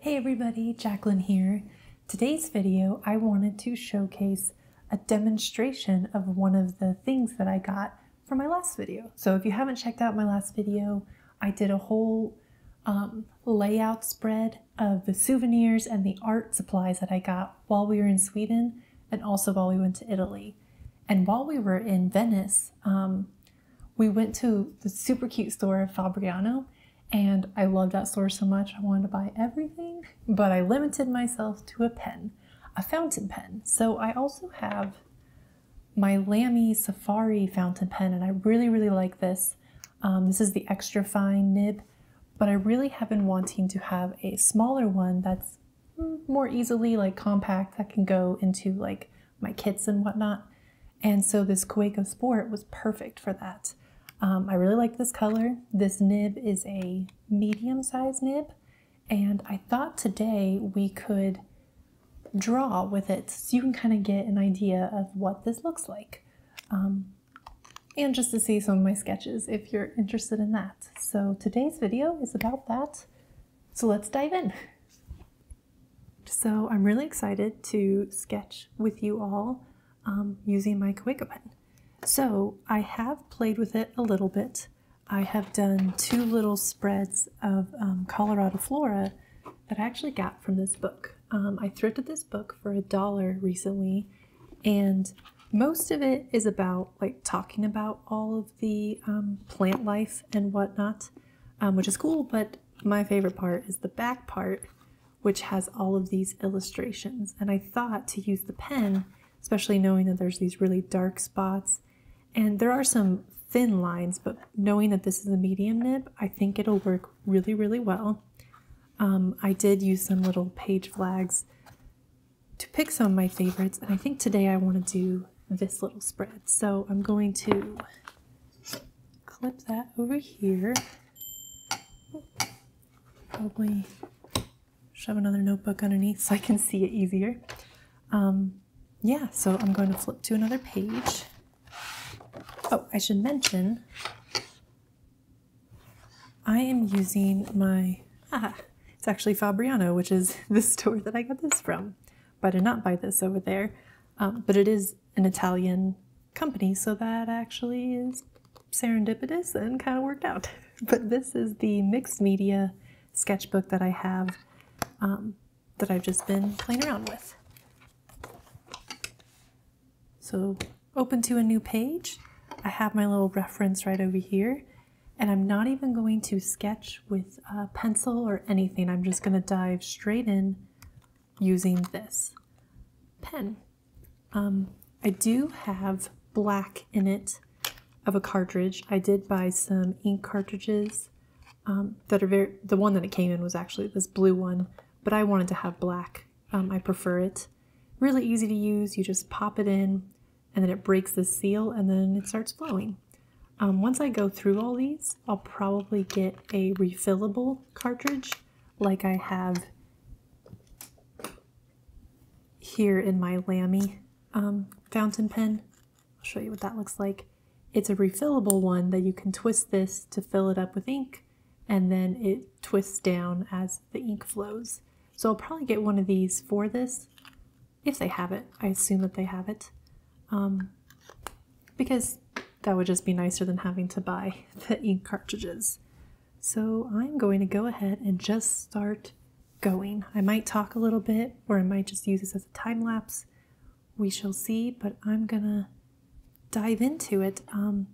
Hey everybody, Jacqueline here. Today's video, I wanted to showcase a demonstration of one of the things that I got from my last video. So if you haven't checked out my last video, I did a whole layout spread of the souvenirs and the art supplies that I got while we were in Sweden and also while we went to Italy. And while we were in Venice, we went to the super cute store Fabriano, and I loved that store so much I wanted to buy everything, but I limited myself to a pen, a fountain pen. So I also have my Lamy Safari fountain pen, and I really like this. This is the extra fine nib, but I really have been wanting to have a smaller one that's more easily like compact that can go into like my kits and whatnot. And so this Kaweco Sport was perfect for that. I really like this color. This nib is a medium-sized nib, and I thought today we could draw with it so you can kind of get an idea of what this looks like. And just to see some of my sketches if you're interested in that. So today's video is about that. So let's dive in. So I'm really excited to sketch with you all using my Kaweco pen. So I have played with it a little bit. I have done two little spreads of Colorado flora that I actually got from this book. I thrifted this book for $1 recently, and most of it is about like talking about all of the plant life and whatnot, which is cool, but my favorite part is the back part, which has all of these illustrations. And I thought to use the pen, especially knowing that there's these really dark spots, and there are some thin lines, but knowing that this is a medium nib, I think it'll work really well. I did use some little page flags to pick some of my favorites, and I think today I want to do this little spread. So I'm going to clip that over here. Probably shove another notebook underneath so I can see it easier. Yeah, so I'm going to flip to another page. Oh, I should mention, I am using my, it's actually Fabriano, which is the store that I got this from. But I did not buy this over there, but it is an Italian company, so that actually is serendipitous and kind of worked out. But this is the mixed media sketchbook that I have that I've just been playing around with. So open to a new page. I have my little reference right over here, and I'm not even going to sketch with a pencil or anything. I'm just going to dive straight in using this pen. I do have black in it of a cartridge. I did buy some ink cartridges that are the one that it came in was actually this blue one, but I wanted to have black. I prefer it. Really easy to use. You just pop it in, and then it breaks the seal, and then it starts flowing. Once I go through all these, I'll probably get a refillable cartridge like I have here in my Lamy fountain pen. I'll show you what that looks like. It's a refillable one that you can twist this to fill it up with ink, and then it twists down as the ink flows. So I'll probably get one of these for this, if they have it. I assume that they have it. Because that would just be nicer than having to buy the ink cartridges. So I'm going to go ahead and just start going. I might talk a little bit, or I might just use this as a time lapse. We shall see, but I'm gonna dive into it. And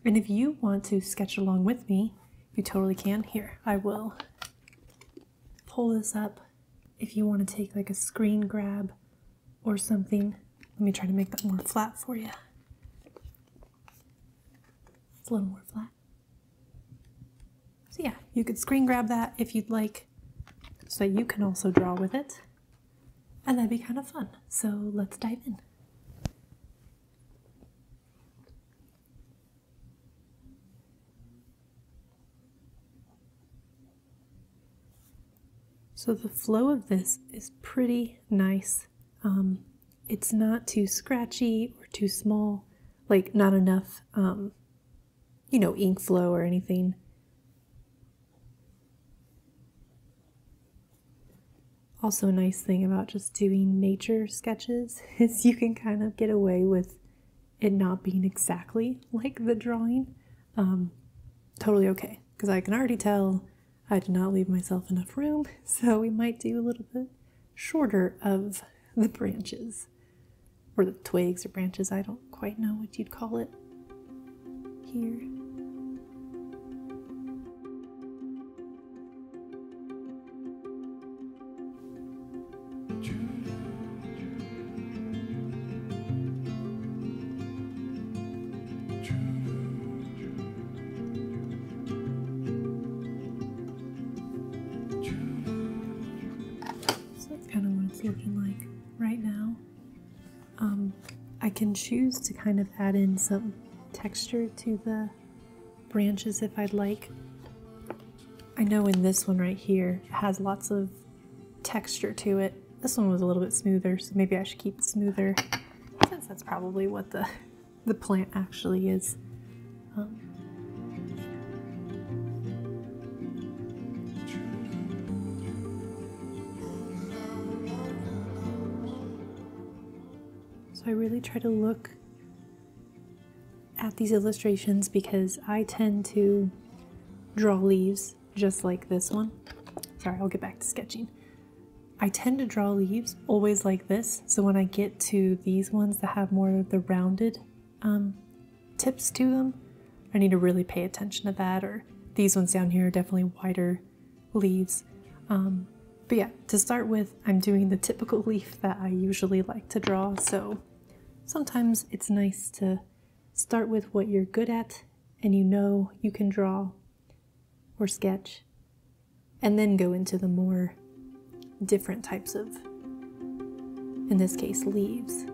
if you want to sketch along with me, you totally can. Here, I will pull this up. If you want to take like a screen grab or something, let me try to make that more flat for you. It's a little more flat. So yeah, you could screen grab that if you'd like, so that you can also draw with it. And that'd be kind of fun. So let's dive in. So the flow of this is pretty nice. It's not too scratchy or too small, like not enough, you know, ink flow or anything. Also, a nice thing about just doing nature sketches is you can kind of get away with it not being exactly like the drawing. Totally okay, because I can already tell I did not leave myself enough room, so we might do a little bit shorter of the branches, or the twigs or branches. I don't quite know what you'd call it here. Looking like right now. I can choose to kind of add in some texture to the branches if I'd like. I know in this one right here it has lots of texture to it. This one was a little bit smoother, so maybe I should keep it smoother since that's probably what the plant actually is. So I really try to look at these illustrations because I tend to draw leaves just like this one. Sorry, I'll get back to sketching. I tend to draw leaves always like this, so when I get to these ones that have more of the rounded tips to them, I need to really pay attention to that, or these ones down here are definitely wider leaves. But yeah, to start with, I'm doing the typical leaf that I usually like to draw, so sometimes it's nice to start with what you're good at and you know you can draw or sketch, and then go into the more different types of, in this case, leaves.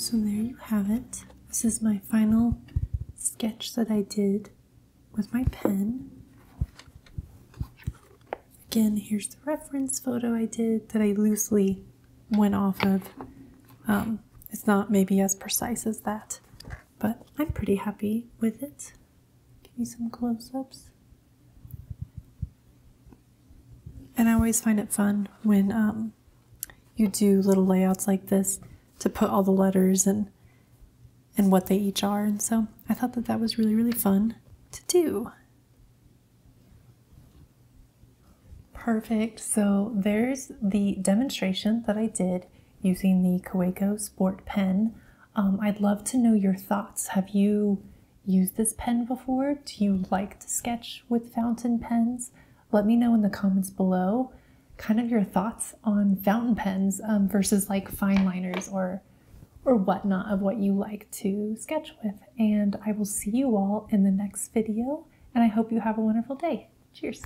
So there you have it. This is my final sketch that I did with my pen. Again, here's the reference photo I did that I loosely went off of. It's not maybe as precise as that, but I'm pretty happy with it. Give you some close-ups. And I always find it fun when you do little layouts like this to put all the letters and what they each are. And so I thought that that was really, really fun to do. Perfect. So there's the demonstration that I did using the Kaweco Sport pen. I'd love to know your thoughts. Have you used this pen before? Do you like to sketch with fountain pens? Let me know in the comments below kind of your thoughts on fountain pens versus like fine liners or whatnot of what you like to sketch with. And I will see you all in the next video, and I hope you have a wonderful day. Cheers.